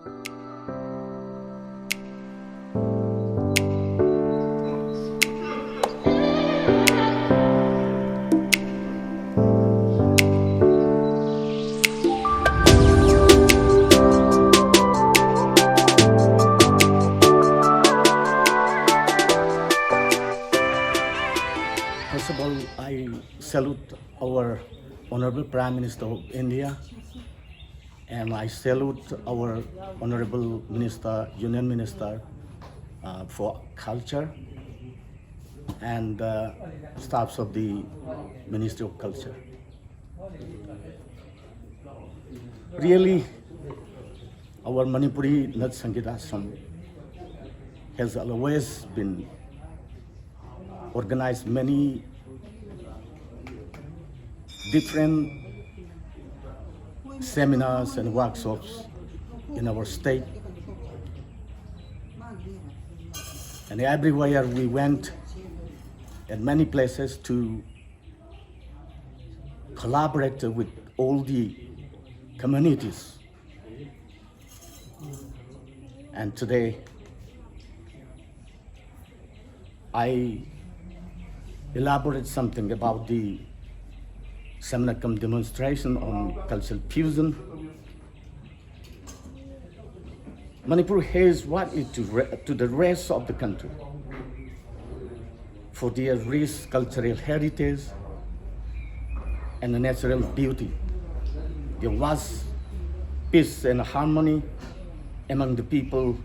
First of all, I salute our Honorable Prime Minister of India, and I salute our Honorable Minister, Union Minister for Culture, and staffs of the Ministry of Culture. Really, our Manipuri Nat Sangeet Ashram has always been organized many different seminars and workshops in our state. And everywhere we went, at many places, to collaborate with all the communities. And today, I elaborate something about the seminar cum demonstration on cultural fusion. Manipur has widely to the rest of the country for their rich cultural heritage and natural beauty. There was peace and harmony among the people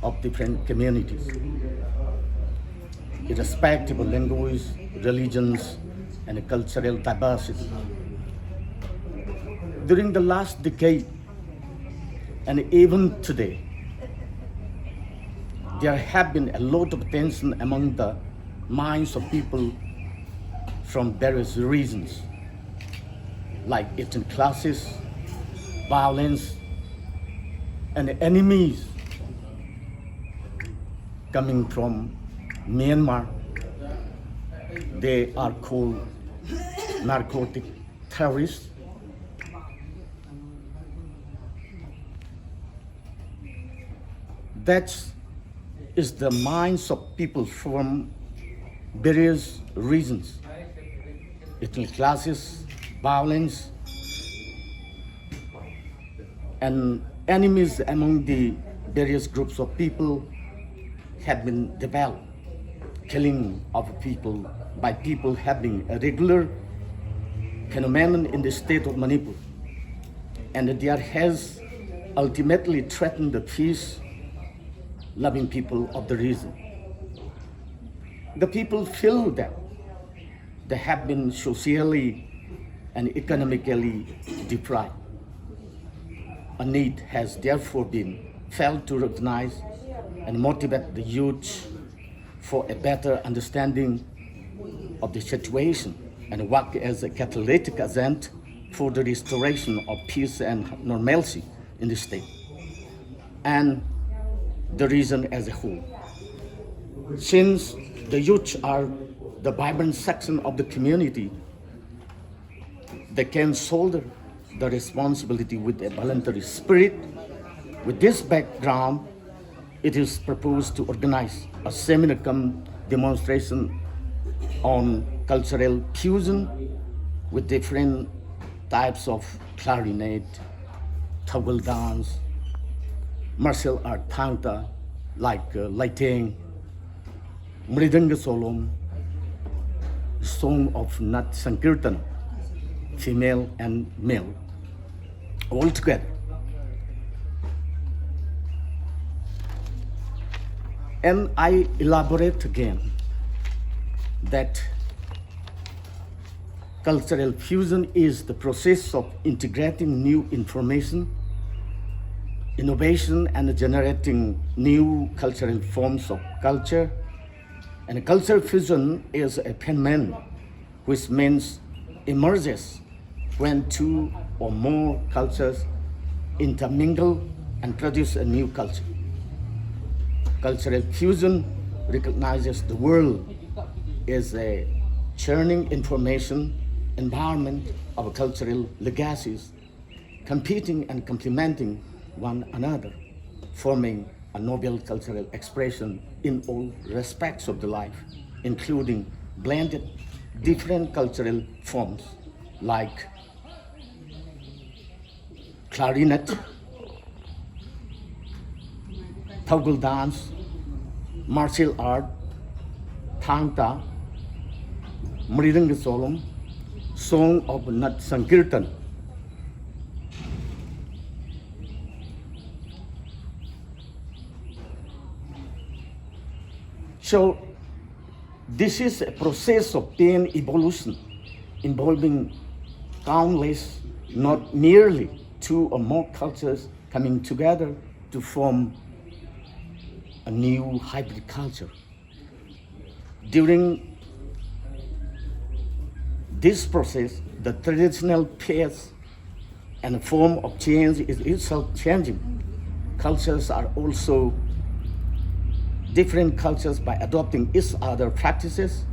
of different communities, irrespective of language, religions, and cultural diversity. During the last decade, and even today, there have been a lot of tension among the minds of people from various reasons, like ethnic classes, violence, and enemies coming from Myanmar. They are called narcotic terrorists. That is the minds of people from various reasons: ethnic classes, violence, and enemies among the various groups of people have been developed. Killing of people by people having a regular phenomenon in the state of Manipur, and there has ultimately threatened the peace-loving people of the region. The people feel that they have been socially and economically deprived. A need has therefore been felt to recognize and motivate the youth for a better understanding of the situation and work as a catalytic agent for the restoration of peace and normalcy in the state and the region as a whole. Since the youth are the vibrant section of the community, they can shoulder the responsibility with a voluntary spirit. With this background, it is proposed to organize a seminar cum demonstration on cultural fusion with different types of clarinet, towel dance, martial art thangta like lighting, mridanga solom, song of Nat Sangeet, female and male, all together. And I elaborate again that cultural fusion is the process of integrating new information, innovation, and generating new cultural forms of culture. And cultural fusion is a phenomenon which means emerges when two or more cultures intermingle and produce a new culture. Cultural fusion recognizes the world as a churning information environment of cultural legacies, competing and complementing one another, forming a noble cultural expression in all respects of the life, including blended different cultural forms like clarinet, toggle dance, martial art, thangta, mridanga solom, song of Nat Sangeet. So this is a process of pain evolution involving countless, not merely two or more cultures coming together to form a new hybrid culture. During this process, the traditional pace and form of change is itself changing. Cultures are also different cultures by adopting each other practices.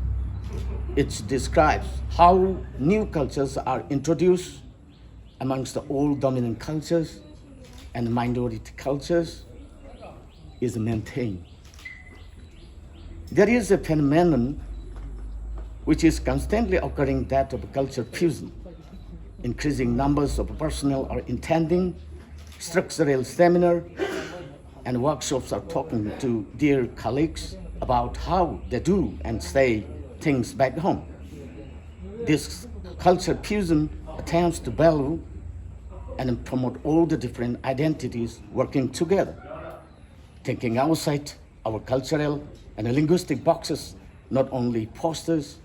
It describes how new cultures are introduced amongst the old dominant cultures and minority cultures is maintained. There is a phenomenon which is constantly occurring, that of culture fusion. Increasing numbers of personnel are attending structural seminar and workshops are talking to their colleagues about how they do and say things back home. This culture fusion attempts to value and promote all the different identities working together, thinking outside our cultural and linguistic boxes not only fosters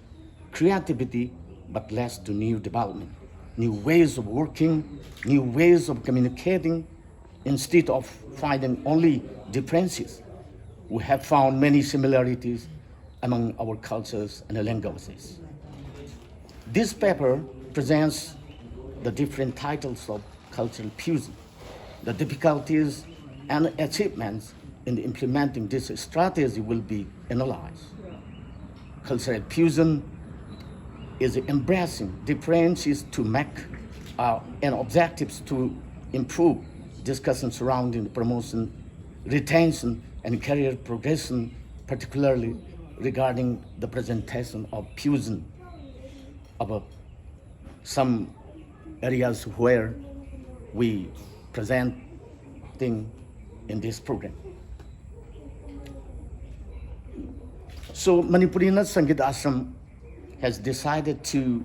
creativity but leads to new development, new ways of working, new ways of communicating. Instead of finding only differences, we have found many similarities among our cultures and languages. This paper presents the different titles of cultural fusion, the difficulties and achievements in implementing this strategy will be analyzed. Cultural fusion is embracing differences to make and objectives to improve discussion surrounding the promotion, retention, and career progression, particularly regarding the presentation of fusion of some areas where we presenting in this program. So Manipuri Nat Sangeet Ashram has decided to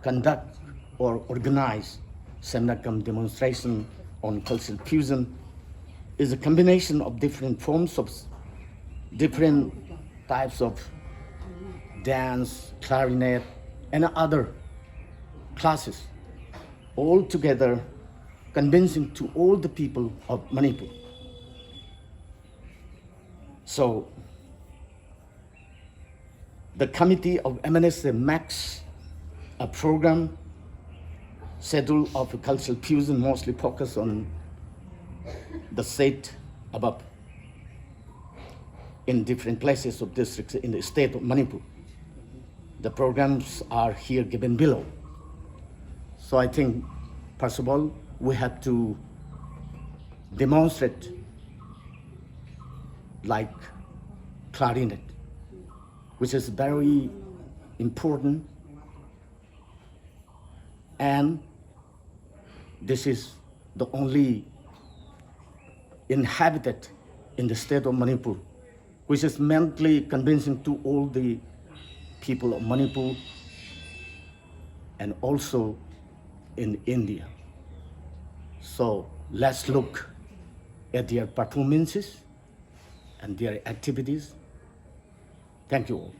conduct or organize seminar cum demonstration on cultural fusion. Is a combination of different forms of different types of dance, clarinet, and other classes, all together convincing to all the people of Manipur. So the committee of MNSA makes a program schedule of cultural fusion mostly focused on the state above in different places of districts in the state of Manipur. The programs are here given below. So I think, first of all, we have to demonstrate like clarinet, which is very important, and this is the only inhabited in the state of Manipur, which is mentally convincing to all the people of Manipur and also in India. So let's look at their performances and their activities. Thank you all.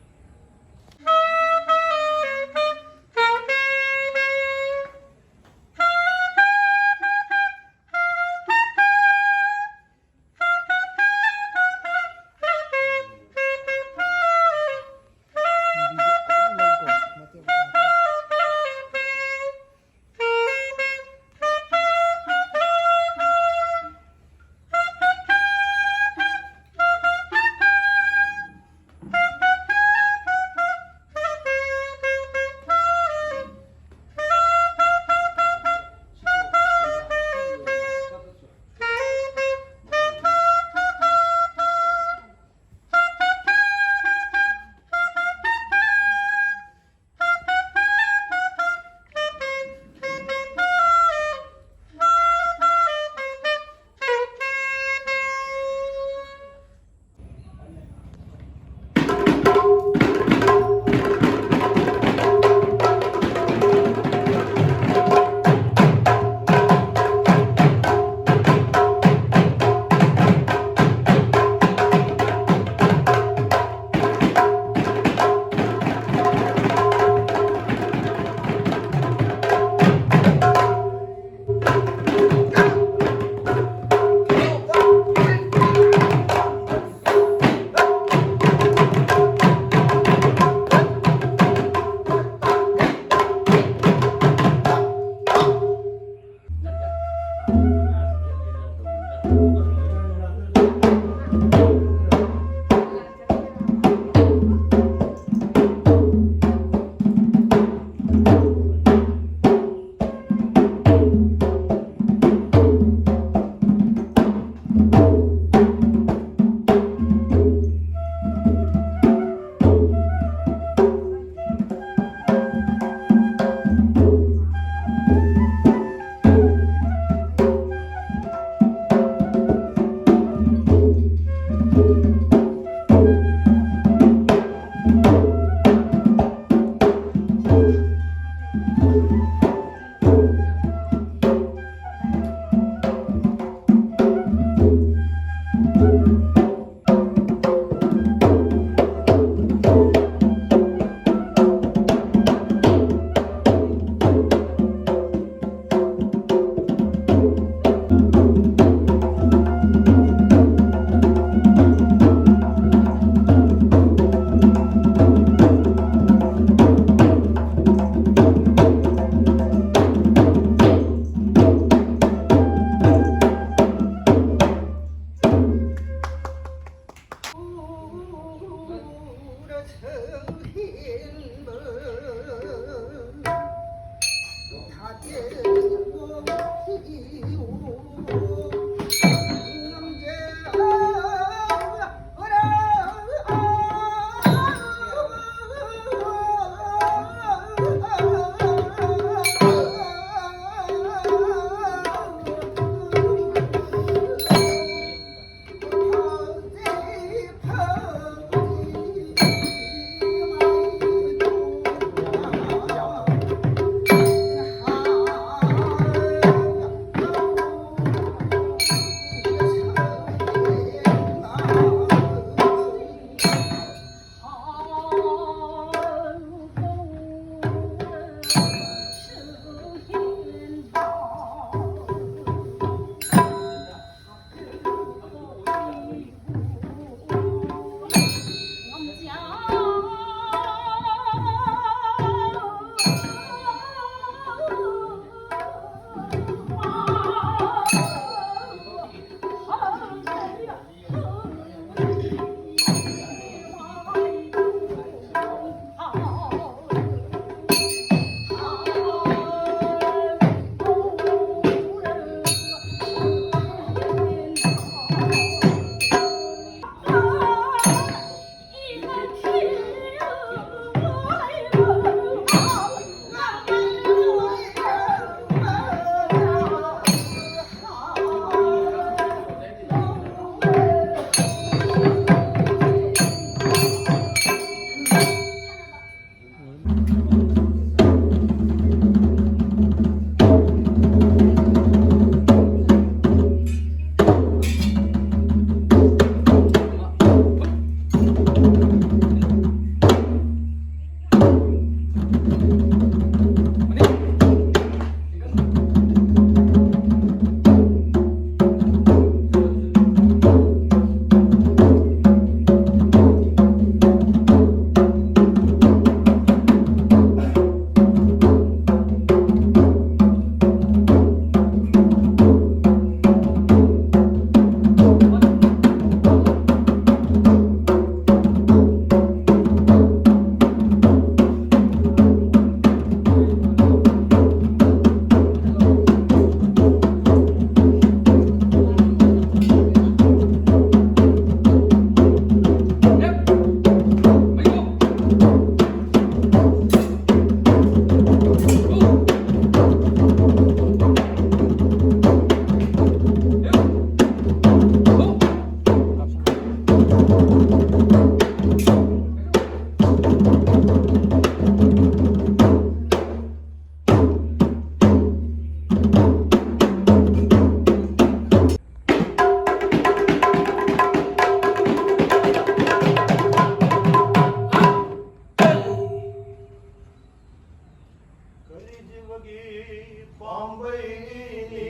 पांबईनी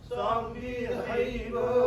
Sangli have